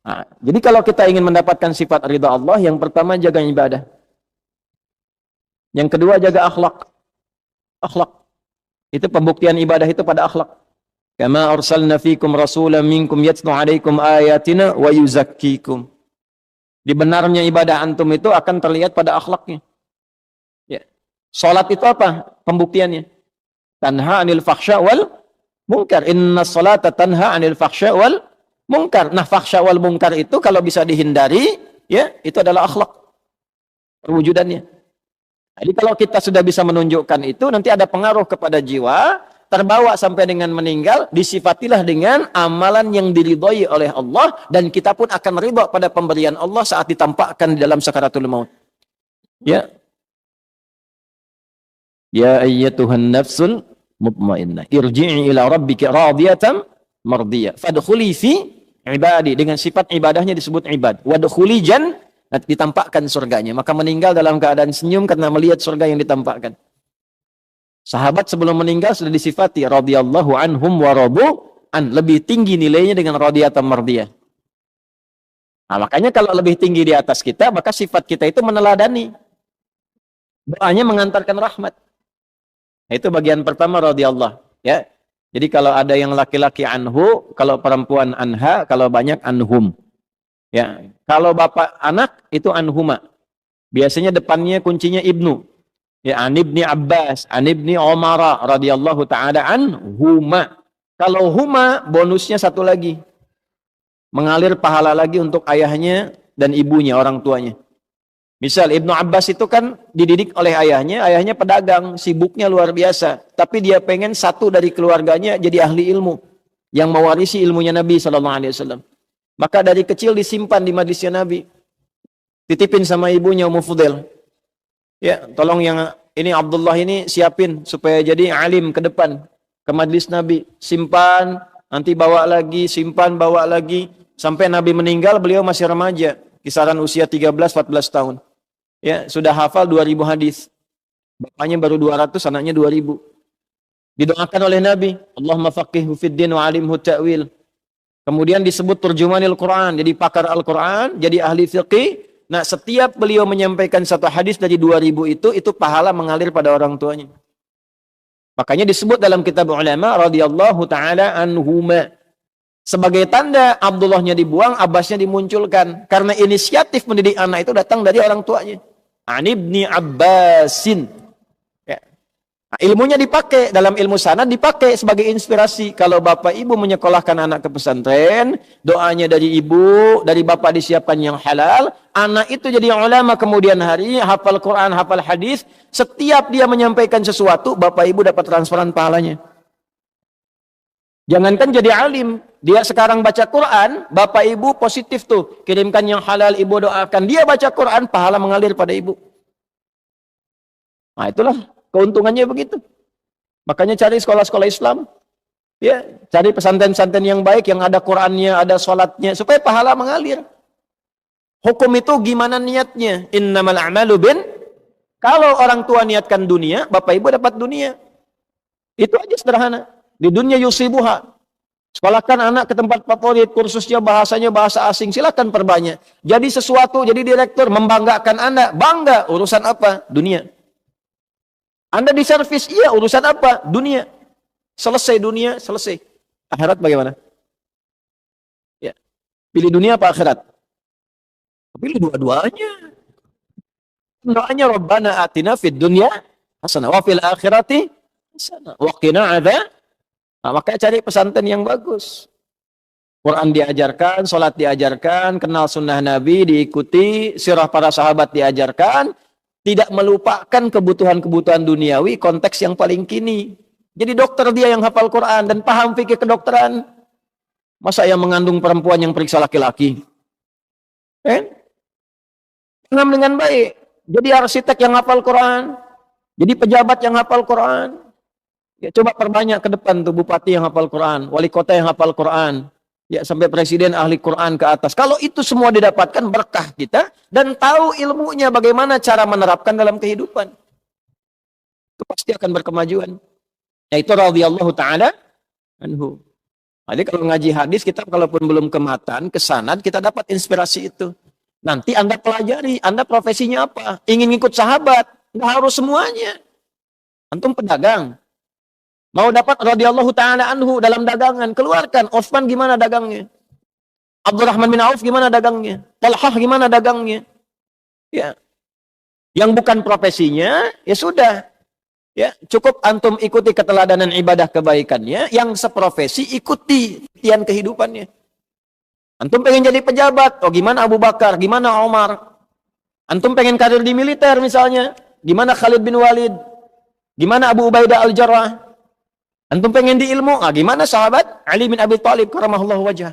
Nah, jadi kalau kita ingin mendapatkan sifat ridha Allah, yang pertama jaga ibadah. Yang kedua jaga akhlak. Akhlak. Itu pembuktian ibadah itu pada akhlak. Kama arsalna fikum rasulan minkum yatlu alaikum ayatina wa yuzakkikum. Di benarnya ibadah antum itu akan terlihat pada akhlaknya. Ya. Salat itu apa? Pembuktiannya. Tanha anil fakhsya wal munkar. Inna salata tanha anil fakhsya wal munkar. Nah, fakhsya wal munkar itu kalau bisa dihindari, ya, itu adalah akhlak. Perwujudannya. Jadi kalau kita sudah bisa menunjukkan itu, nanti ada pengaruh kepada jiwa, terbawa sampai dengan meninggal, disifatilah dengan amalan yang diridhoi oleh Allah, dan kita pun akan ridha pada pemberian Allah saat ditampakkan di dalam sakaratul maut. Ya. Ya ayyatuhan nafsul mutmainnah, irji'i ila rabbika radiyatan mardiyah. Fadkhuli fi ibadi, dengan sifat ibadahnya disebut ibad. Wadkhuli ditampakkan surganya. Maka meninggal dalam keadaan senyum karena melihat surga yang ditampakkan. Sahabat sebelum meninggal sudah disifati radhiyallahu anhum wa radu an, lebih tinggi nilainya dengan radiyatan mardiyah. Nah, makanya kalau lebih tinggi di atas kita, maka sifat kita itu meneladani. Doanya mengantarkan rahmat. Nah, itu bagian pertama radhiyallahu, ya. Jadi kalau ada yang laki-laki anhu, kalau perempuan anha, kalau banyak anhum. Ya, kalau bapak anak itu anhuma. Biasanya depannya kuncinya ibnu. Ya, an ibni Abbas, an ibni Umar radhiyallahu taala anhuma. Kalau huma bonusnya satu lagi. Mengalir pahala lagi untuk ayahnya dan ibunya, orang tuanya. Misal Ibnu Abbas itu kan dididik oleh ayahnya pedagang, sibuknya luar biasa. Tapi dia pengen satu dari keluarganya jadi ahli ilmu yang mewarisi ilmunya Nabi sallallahu alaihi wasallam. Maka dari kecil disimpan di majlisnya Nabi. Titipin sama ibunya Ummu Fudail. Ya, tolong yang ini Abdullah ini siapin supaya jadi alim ke depan, ke majlis Nabi. Simpan, nanti bawa lagi, simpan, bawa lagi. Sampai Nabi meninggal, beliau masih remaja. Kisaran usia 13-14 tahun. Ya, sudah hafal 2000 hadis. Bapaknya baru 200, anaknya 2000. Didoakan oleh Nabi, Allahumma faqihhu fid din wa alimhu ta'wil. Kemudian disebut turjumanil Quran, jadi pakar Al-Quran, jadi ahli fiqih. Nah, setiap beliau menyampaikan satu hadis dari 2000 itu pahala mengalir pada orang tuanya. Makanya disebut dalam kitab ulama radhiyallahu taala anhuma. Sebagai tanda Abdullahnya dibuang, Abbasnya dimunculkan. Karena inisiatif mendidik anak itu datang dari orang tuanya. An ibni Abbasin. Ya. Nah, ilmunya dipakai, dalam ilmu sanad dipakai sebagai inspirasi. Kalau bapak ibu menyekolahkan anak ke pesantren, doanya dari ibu, dari bapak disiapkan yang halal, anak itu jadi ulama kemudian hari, hafal Quran, hafal hadis, setiap dia menyampaikan sesuatu, bapak ibu dapat transferan pahalanya. Jangankan jadi alim, dia sekarang baca Quran, bapak ibu positif tuh, kirimkan yang halal, ibu doakan, dia baca Quran, pahala mengalir pada ibu. Nah, itulah keuntungannya begitu. Makanya cari sekolah-sekolah Islam. Ya, cari pesantren-pesantren yang baik, yang ada Qurannya, ada sholatnya, supaya pahala mengalir. Hukum itu gimana niatnya? Innamal a'malu kalau orang tua niatkan dunia, bapak ibu dapat dunia. Itu aja sederhana. Di dunia yusibuha. Sekolahkan anak ke tempat favorit, kursusnya bahasanya bahasa asing, silakan perbanyak. Jadi sesuatu, jadi direktur, membanggakan Anda. Bangga, urusan apa? Dunia. Anda di servis, iya, urusan apa? Dunia. Selesai dunia, selesai. Akhirat bagaimana? Ya. Pilih dunia apa akhirat? Pilih dua-duanya. Doanya Rabbana atina fid dunya hasanah wa fil akhirati hasanah wa qina adzab. Nah, makanya cari pesantren yang bagus. Quran diajarkan, salat diajarkan, kenal sunnah Nabi diikuti, sirah para sahabat diajarkan. Tidak melupakan kebutuhan-kebutuhan duniawi, konteks yang paling kini. Jadi dokter dia yang hafal Quran dan paham fikih kedokteran. Masa yang mengandung perempuan yang periksa laki-laki? Paham dengan baik. Jadi arsitek yang hafal Quran. Jadi pejabat yang hafal Quran. Ya, coba perbanyak ke depan tuh bupati yang hafal Quran, wali kota yang hafal Quran. Ya, sampai presiden ahli Quran ke atas. Kalau itu semua didapatkan berkah kita dan tahu ilmunya bagaimana cara menerapkan dalam kehidupan. Itu pasti akan berkemajuan. Yaitu radhiyallahu taala anhu. Jadi kalau ngaji hadis, kita kalaupun belum ke matan, ke sanad, kita dapat inspirasi itu. Nanti Anda pelajari, Anda profesinya apa? Ingin ikut sahabat, nggak harus semuanya. Antum pedagang, mau dapat radhiyallahu ta'ala anhu dalam dagangan, keluarkan. Utsman gimana dagangnya? Abdurrahman bin Auf gimana dagangnya? Talhah gimana dagangnya? Ya. Yang bukan profesinya, ya sudah. Ya, cukup antum ikuti keteladanan ibadah kebaikannya, yang seprofesi ikuti tian kehidupannya. Antum pengen jadi pejabat, oh gimana Abu Bakar, gimana Omar? Antum pengen karir di militer misalnya, gimana Khalid bin Walid? Gimana Abu Ubaidah al-Jarrah? Antum pengen di ilmu, gimana sahabat Ali bin Abi Thalib karamallahu wajhah?